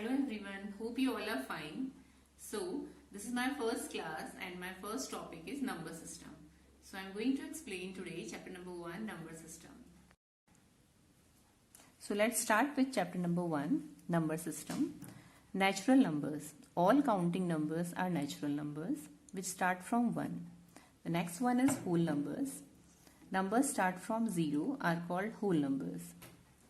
Hello everyone, hope you all are fine. So this is my first class and my first topic is number system. So I'm going to explain today chapter number 1, number system. So let's start with chapter number 1, number system. Natural numbers. All counting numbers are natural numbers which start from 1. The next one is whole numbers. Numbers start from 0 are called whole numbers.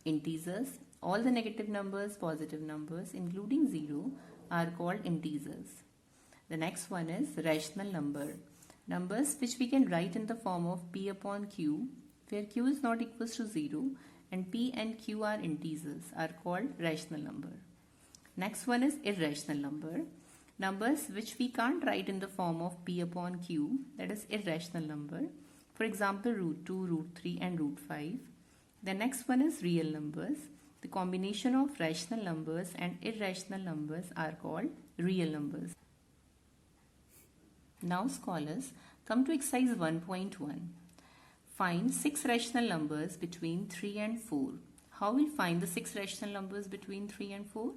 Integers. All the negative numbers, positive numbers, including 0, are called integers. The next one is rational number. Numbers which we can write in the form of P upon Q, where Q is not equals to 0 and P and Q are integers, are called rational number. Next one is irrational number. Numbers which we can't write in the form of P upon Q, that is irrational number. For example, root 2, root 3 and root 5. The next one is real numbers. The combination of rational numbers and irrational numbers are called real numbers. Now scholars, come to exercise 1.1. Find 6 rational numbers between 3 and 4. How will find the 6 rational numbers between 3 and 4?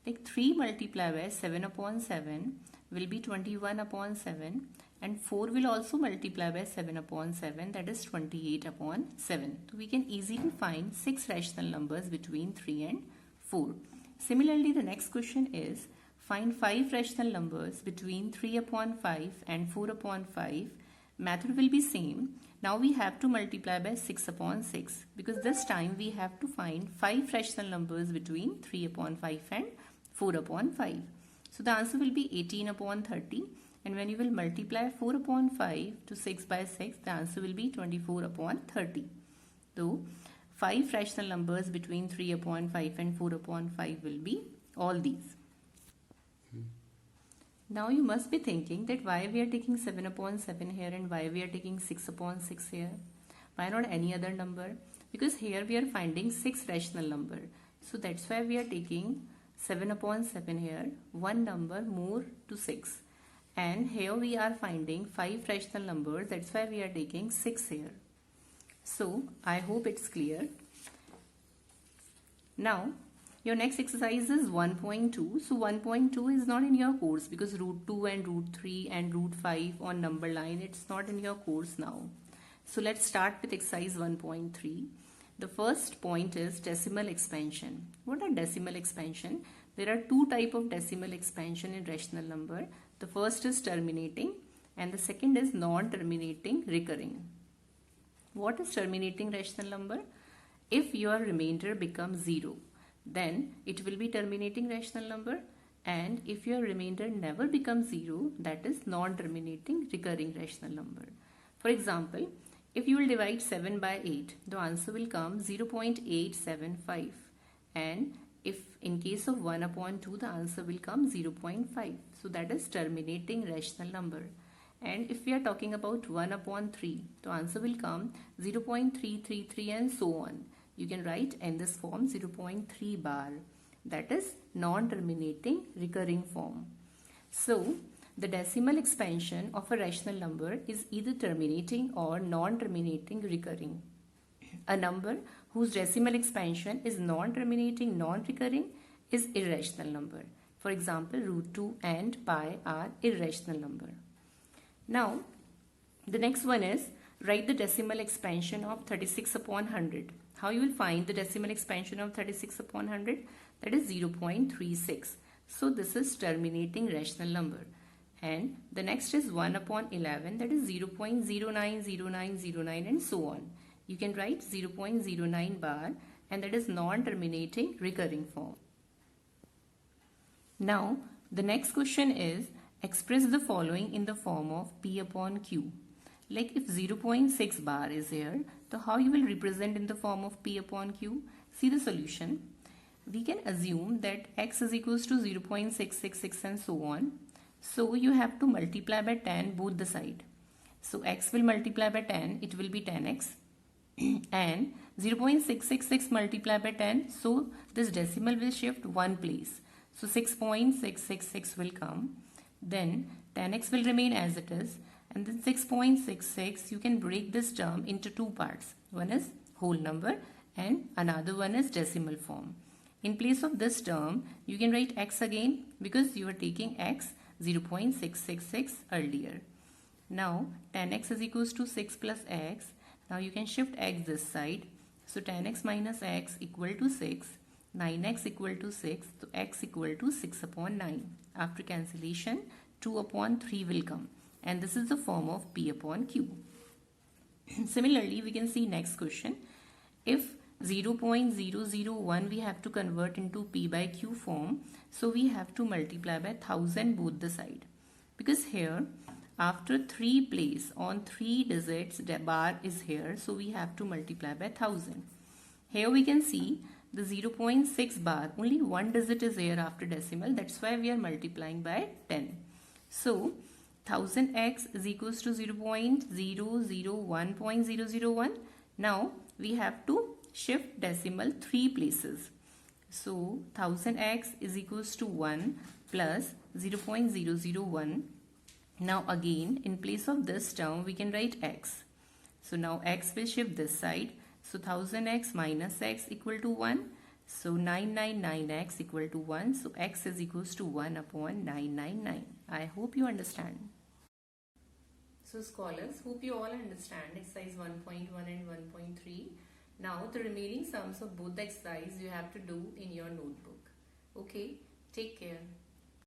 Like 3 multiplied by 7 upon 7 will be 21 upon 7 and 4 will also multiply by 7 upon 7, that is 28 upon 7. So we can easily find 6 rational numbers between 3 and 4. Similarly, the next question is find 5 rational numbers between 3 upon 5 and 4 upon 5. Method will be same. Now we have to multiply by 6 upon 6 because this time we have to find 5 rational numbers between 3 upon 5 and 4 upon 5. So the answer will be 18 upon 30. And when you will multiply 4 upon 5 to 6 by 6, the answer will be 24 upon 30. So 5 rational numbers between 3 upon 5 and 4 upon 5 will be all these. Now you must be thinking that why we are taking 7 upon 7 here and why we are taking 6 upon 6 here. Why not any other number? Because here we are finding 6 rational number. So that's why we are taking 7 upon 7 here, one number more to 6. And here we are finding 5 rational numbers, that's why we are taking 6 here. So I hope it's clear. Now your next exercise is 1.2. So 1.2 is not in your course because root 2 and root 3 and root 5 on number line, it's not in your course now. So let's start with exercise 1.3. The first point is decimal expansion. What are decimal expansion? There are 2 types of decimal expansion in rational number. The first is terminating and the second is non-terminating recurring. What is terminating rational number? If your remainder becomes 0, then it will be terminating rational number, and if your remainder never becomes 0, that is non-terminating recurring rational number. For example, if you will divide 7 by 8, the answer will come 0.875, and if in case of 1 upon 2, the answer will come 0.5. So that is terminating rational number. And if we are talking about 1 upon 3, the answer will come 0.333 and so on. You can write in this form 0.3 bar. That is non-terminating recurring form. So the decimal expansion of a rational number is either terminating or non-terminating recurring. A number whose decimal expansion is non-terminating, non-recurring is irrational number. For example, root 2 and pi are irrational number. Now, the next one is write the decimal expansion of 36 upon 100. How you will find the decimal expansion of 36 upon 100? That is 0.36. So this is terminating rational number. And the next is 1 upon 11, that is 0.090909 and so on. You can write 0.09 bar and that is non-terminating recurring form. Now the next question is express the following in the form of P upon Q. Like if 0.6 bar is here, so how you will represent in the form of P upon Q? See the solution. We can assume that x is equals to 0.666 and so on. So you have to multiply by 10 both the side. So x will multiply by 10, it will be 10x. And 0.666 multiplied by 10, so this decimal will shift one place. So 6.666 will come. Then 10x will remain as it is. And then 6.66, you can break this term into 2 parts. One is whole number and another one is decimal form. In place of this term, you can write x again because you are taking x 0.666 earlier. Now, tan x is equals to 6 plus x. Now you can shift x this side. So tan x minus x equal to 6. 9x equal to 6. So x equal to 6 upon 9. After cancellation, 2 upon 3 will come. And this is the form of p upon q. Similarly, we can see next question. If 0.001 we have to convert into p by q form, so we have to multiply by 1000 both the side. Because here, after 3 place on 3 digits, the bar is here, so we have to multiply by 1000. Here we can see the 0.6 bar, only one digit is here after decimal, that's why we are multiplying by 10. So, 1000x is equals to 0.001.001. Now, we have to shift decimal 3 places. So, 1000x is equals to 1 plus 0.001. Now again, in place of this term, we can write x. So now x will shift this side. So 1000x minus x equal to 1. So 999x equal to 1. So x is equals to 1 upon 999. I hope you understand. So scholars, hope you all understand exercise 1.1 and 1.3. Now the remaining sums of both the exercise you have to do in your notebook. Okay, take care.